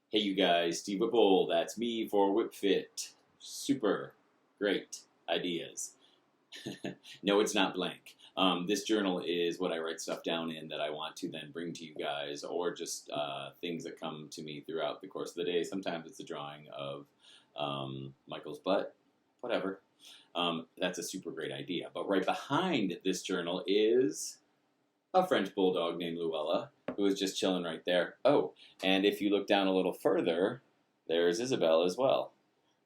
Hey you guys, Steve Whipple, that's me for WHIPFIT. Super great ideas. No, it's not blank. This journal is what I write stuff down in that I want to then bring to you guys, or just things that come to me throughout the course of the day. Sometimes it's a drawing of Michael's butt, whatever. That's a super great idea. But right behind this journal is a French bulldog named Luella, who is just chilling right there. Oh, and if you look down a little further, there's Isabel as well,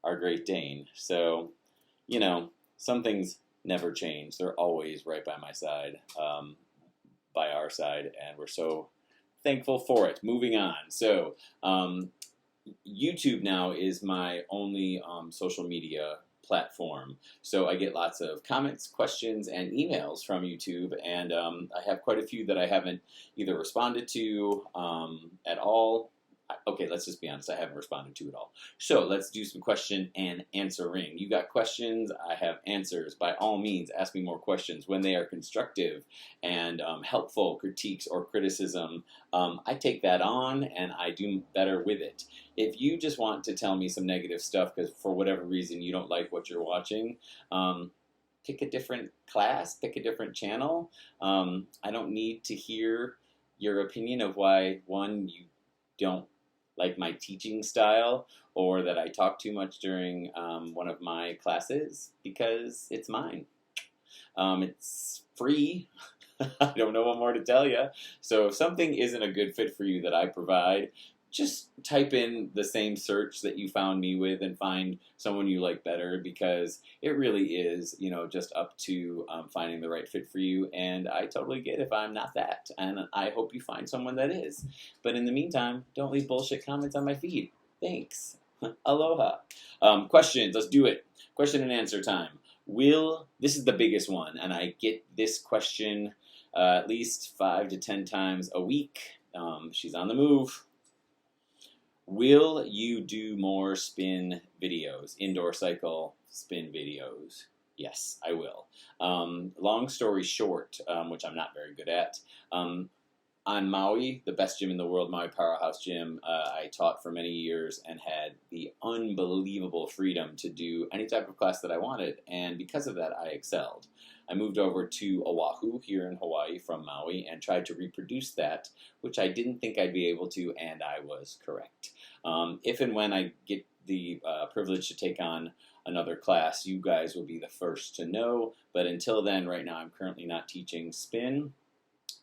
our Great Dane. So, some things never change. They're always right by my side, by our side, and we're so thankful for it. Moving on. So, YouTube now is my only social media platform. So I get lots of comments, questions, and emails from YouTube, and I have quite a few that I haven't either responded to at all. Okay, let's just be honest, I haven't responded to it all. So let's do some question and answering. You got questions, I have answers. By all means, ask me more questions. When they are constructive and helpful critiques or criticism, I take that on and I do better with it. If you just want to tell me some negative stuff because for whatever reason you don't like what you're watching, pick a different class, pick a different channel. I don't need to hear your opinion of why, one, you don't like my teaching style, or that I talk too much during one of my classes, because it's mine. It's free. I don't know what more to tell you. So if something isn't a good fit for you that I provide, just type in the same search that you found me with and find someone you like better, because it really is, just up to finding the right fit for you. And I totally get if I'm not that. And I hope you find someone that is. But in the meantime, don't leave bullshit comments on my feed. Thanks. Aloha. Questions. Let's do it. Question and answer time. This is the biggest one, and I get this question at least 5 to 10 times a week. She's on the move. Will you do more spin videos, indoor cycle spin videos? Yes, I will. Long story short, which I'm not very good at, on Maui, the best gym in the world, Maui Powerhouse Gym, I taught for many years and had the unbelievable freedom to do any type of class that I wanted, and because of that, I excelled. I moved over to Oahu here in Hawaii from Maui and tried to reproduce that, which I didn't think I'd be able to, and I was correct. If and when I get the privilege to take on another class, you guys will be the first to know, but until then, right now, I'm currently not teaching spin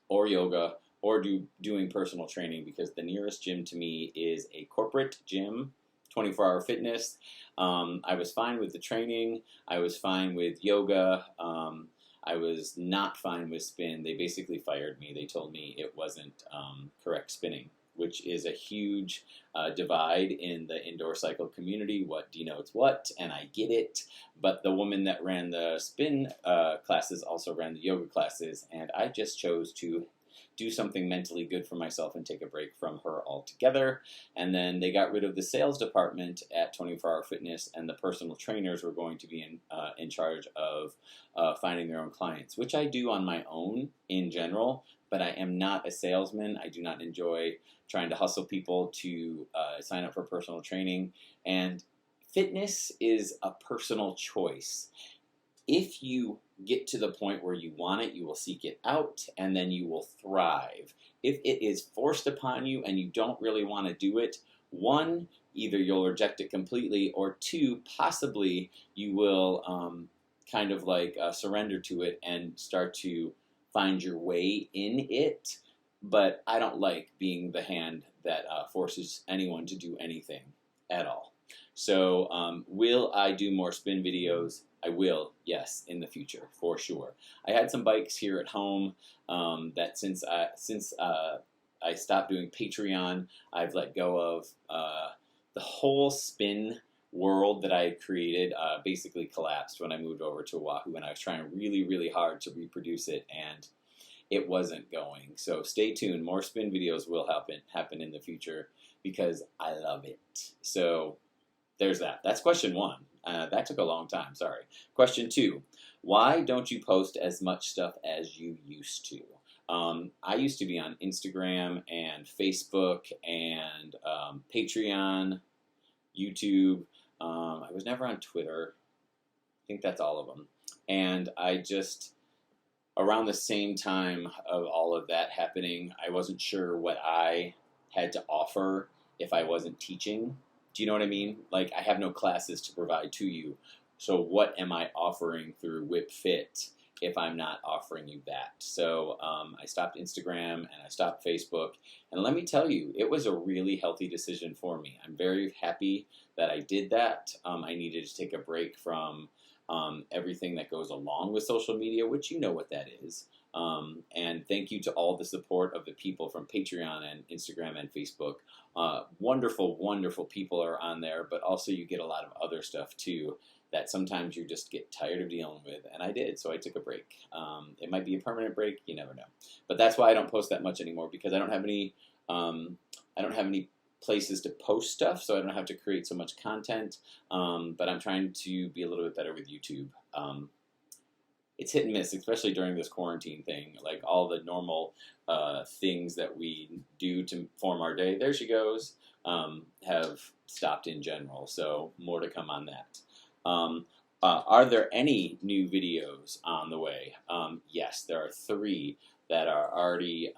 or yoga or doing personal training, because the nearest gym to me is a corporate gym, 24-hour fitness. I was fine with the training. I was fine with yoga. I was not fine with spin. They basically fired me. They told me it wasn't correct spinning, which is a huge divide in the indoor cycle community. What denotes what, and I get it. But the woman that ran the spin classes also ran the yoga classes, and I just chose to do something mentally good for myself and take a break from her altogether. And then they got rid of the sales department at 24-Hour Fitness, and the personal trainers were going to be in charge of finding their own clients, which I do on my own in general, but I am not a salesman. I do not enjoy trying to hustle people to sign up for personal training. And fitness is a personal choice. If you get to the point where you want it, you will seek it out, and then you will thrive. If it is forced upon you and you don't really want to do it, one, either you'll reject it completely, or two, possibly you will kind of like surrender to it and start to find your way in it. But I don't like being the hand that forces anyone to do anything at all. So will I do more spin videos? I will, yes, in the future, for sure. I had some bikes here at home that since I stopped doing Patreon, I've let go of. The whole spin world that I had created basically collapsed when I moved over to Oahu, and I was trying really, really hard to reproduce it, and it wasn't going. So stay tuned. More spin videos will happen in the future, because I love it. So there's that. That's question one. That took a long time, sorry. Question two, why don't you post as much stuff as you used to? I used to be on Instagram and Facebook and Patreon, YouTube. I was never on Twitter. I think that's all of them. And I just, around the same time of all of that happening, I wasn't sure what I had to offer if I wasn't teaching. Do you know what I mean? Like, I have no classes to provide to you. So what am I offering through WHIPFIT if I'm not offering you that? So I stopped Instagram and I stopped Facebook. And let me tell you, it was a really healthy decision for me. I'm very happy that I did that. I needed to take a break from everything that goes along with social media, which you know what that is. And thank you to all the support of the people from Patreon and Instagram and Facebook. Wonderful, wonderful people are on there, but also you get a lot of other stuff too that sometimes you just get tired of dealing with, and I did, so I took a break. It might be a permanent break, you never know. But that's why I don't post that much anymore, because I don't have any places to post stuff, so I don't have to create so much content. But I'm trying to be a little bit better with YouTube. It's hit and miss, especially during this quarantine thing. Like all the normal things that we do to form our day, there she goes, have stopped in general. So more to come on that. Are there any new videos on the way? Yes, there are 3 that are already,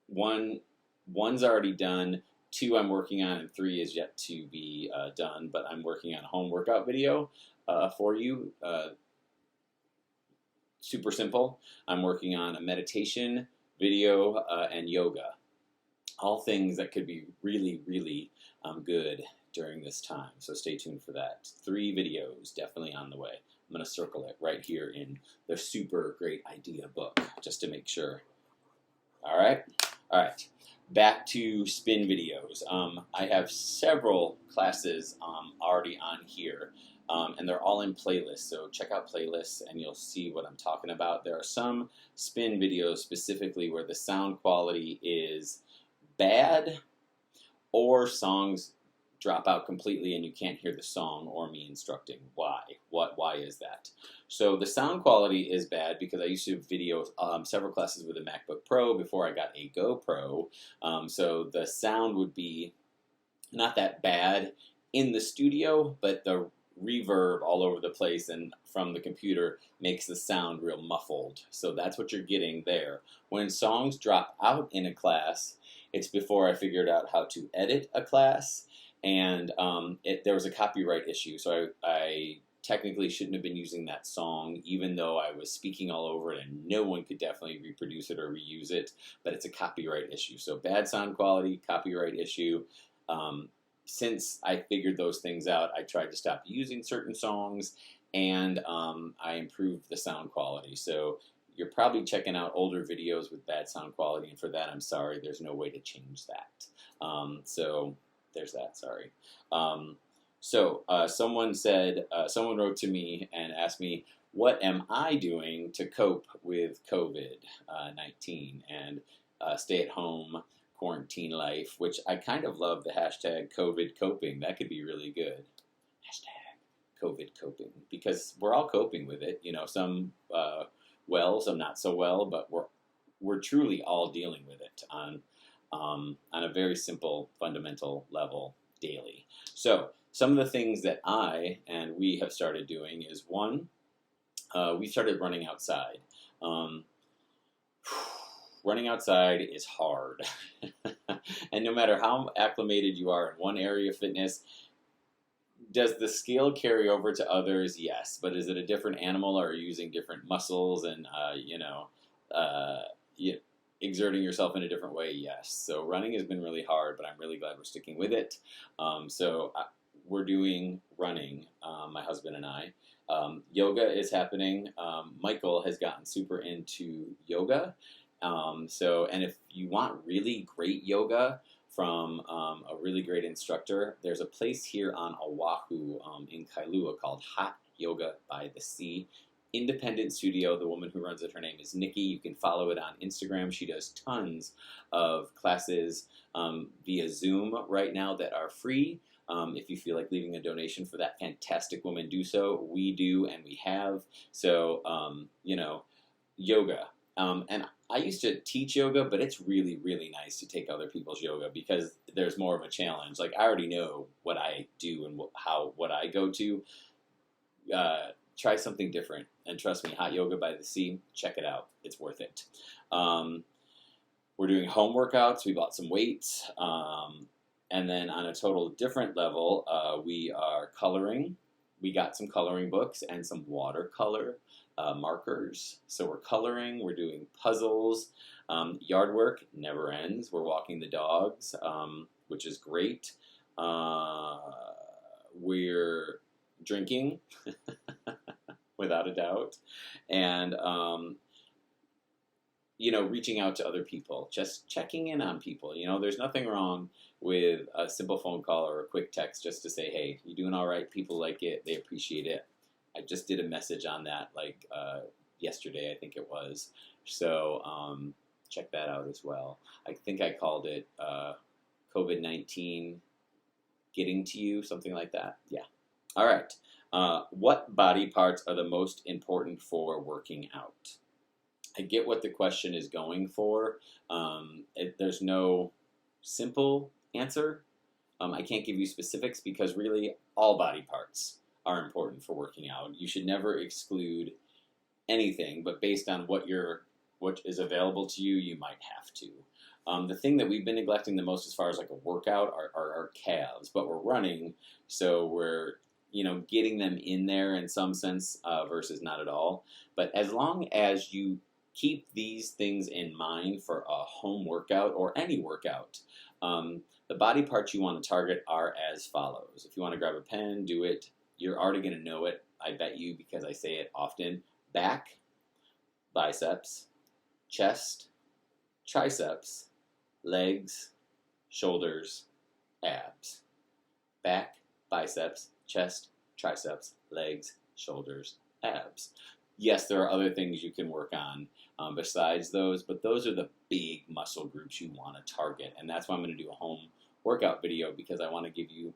one's already done, 2 I'm working on, and 3 is yet to be done, but I'm working on a home workout video for you. Super simple. I'm working on a meditation video and yoga. All things that could be really, really good during this time. So stay tuned for that. 3 videos definitely on the way. I'm going to circle it right here in the super great idea book just to make sure. All right. All right. Back to spin videos. I have several classes already on here. And they're all in playlists, so check out playlists and you'll see what I'm talking about. There are some spin videos specifically where the sound quality is bad, or songs drop out completely and you can't hear the song or me instructing. Why? Why is that? So the sound quality is bad because I used to video several classes with a MacBook Pro before I got a GoPro. So the sound would be not that bad in the studio, but the reverb all over the place and from the computer makes the sound real muffled. So that's what you're getting there. When songs drop out in a class, it's before I figured out how to edit a class, and there was a copyright issue, so I technically shouldn't have been using that song, even though I was speaking all over it and no one could definitely reproduce it or reuse it, but it's a copyright issue. So bad sound quality, copyright issue. Since I figured those things out, I tried to stop using certain songs, and I improved the sound quality. So you're probably checking out older videos with bad sound quality, and for that, I'm sorry. There's no way to change that. So there's that. Sorry. Someone wrote to me and asked me, what am I doing to cope with COVID-19 and stay-at-home quarantine life, which I kind of love the hashtag COVID coping. That could be really good. Hashtag COVID coping, because we're all coping with it. You know, some well, some not so well, but we're truly all dealing with it on a very simple, fundamental level daily. So some of the things that I and we have started doing is, one, we started running outside. Running outside is hard. And no matter how acclimated you are in one area of fitness, does the skill carry over to others? Yes. But is it a different animal, or are you using different muscles and, exerting yourself in a different way? Yes. So running has been really hard, but I'm really glad we're sticking with it. We're doing running, my husband and I. Yoga is happening. Michael has gotten super into yoga. And if you want really great yoga from a really great instructor, there's a place here on Oahu in Kailua called Hot Yoga by the Sea. Independent studio. The woman who runs it, her name is Nikki. You can follow it on Instagram. She does tons of classes via Zoom right now that are free. If you feel like leaving a donation for that fantastic woman, do so. We do, and we have. So, yoga. And I used to teach yoga, but it's really, really nice to take other people's yoga because there's more of a challenge. Like I already know what I do and what I go to. Try something different, and trust me, Hot Yoga by the Sea, check it out. It's worth it. We're doing home workouts. We bought some weights, and then on a total different level, we are coloring. We got some coloring books and some watercolor markers. So we're coloring, we're doing puzzles. Yard work never ends. We're walking the dogs, which is great. We're drinking, without a doubt. And, reaching out to other people, just checking in on people. There's nothing wrong with a simple phone call or a quick text just to say, hey, you doing all right? People like it. They appreciate it. I just did a message on that yesterday, I think it was. So check that out as well. I think I called it COVID-19 getting to you, something like that. Yeah. All right. What body parts are the most important for working out? I get what the question is going for. There's no simple answer. I can't give you specifics because really all body parts are important for working out. You should never exclude anything, but based on what is available to you, you might have to. The thing that we've been neglecting the most as far as like a workout are our calves, but we're running, so we're getting them in there in some sense versus not at all. But as long as you keep these things in mind for a home workout or any workout, the body parts you want to target are as follows. If you want to grab a pen, do it. You're already going to know it, I bet you, because I say it often. Back, biceps, chest, triceps, legs, shoulders, abs. Back, biceps, chest, triceps, legs, shoulders, abs. Yes, there are other things you can work on besides those, but those are the big muscle groups you want to target, and that's why I'm going to do a home workout video, because I want to give you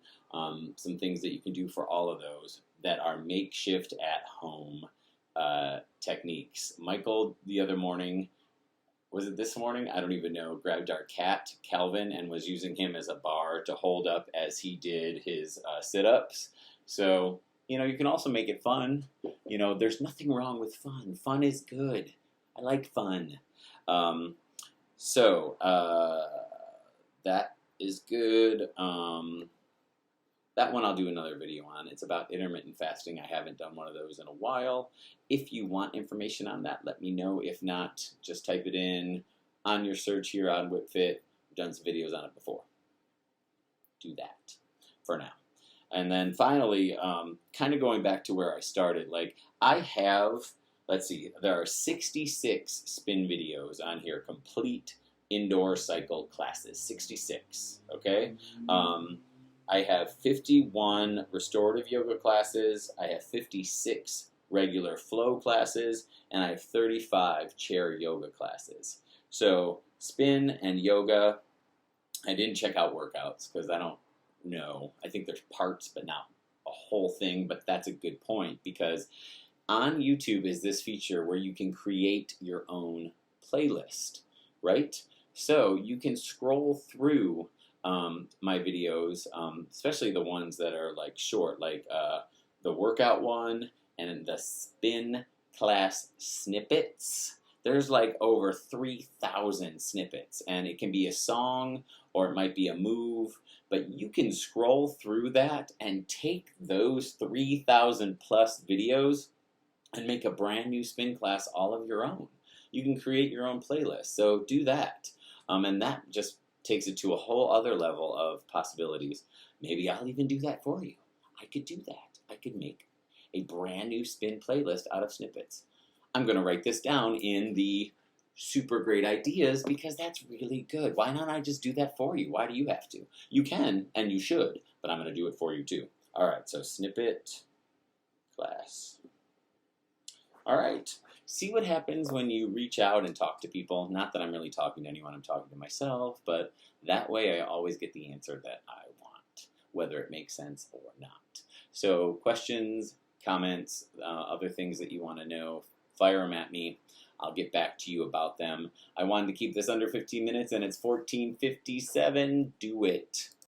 some things that you can do for all of those that are makeshift at home techniques. Michael, the other morning, was it this morning? I don't even know, grabbed our cat, Calvin, and was using him as a bar to hold up as he did his sit-ups. So, you can also make it fun. There's nothing wrong with fun. Fun is good. I like fun. That is good. That one I'll do another video on. It's about intermittent fasting. I haven't done one of those in a while. If you want information on that, let me know. If not, just type it in on your search here on WHIPFIT. I've done some videos on it before. Do that for now. And then finally, kind of going back to where I started, I have, let's see, there are 66 spin videos on here, complete indoor cycle classes, 66, okay? I have 51 restorative yoga classes, I have 56 regular flow classes, and I have 35 chair yoga classes. So spin and yoga, I didn't check out workouts because I don't know. I think there's parts, but not a whole thing, but that's a good point because on YouTube is this feature where you can create your own playlist, right? So you can scroll through my videos, especially the ones that are short, the workout one and the spin class snippets. There's over 3,000 snippets, and it can be a song or it might be a move, but you can scroll through that and take those 3,000 plus videos and make a brand new spin class all of your own. You can create your own playlist, so do that. And that just takes it to a whole other level of possibilities. Maybe I'll even do that for you. I could do that. I could make a brand new spin playlist out of snippets. I'm going to write this down in the super great ideas because that's really good. Why not I just do that for you? Why do you have to? You can and you should, but I'm going to do it for you too. All right, so snippet class. All right. See what happens when you reach out and talk to people. Not that I'm really talking to anyone, I'm talking to myself, but that way I always get the answer that I want, whether it makes sense or not. So questions, comments, other things that you want to know, fire them at me. I'll get back to you about them. I wanted to keep this under 15 minutes, and it's 14:57. Do it.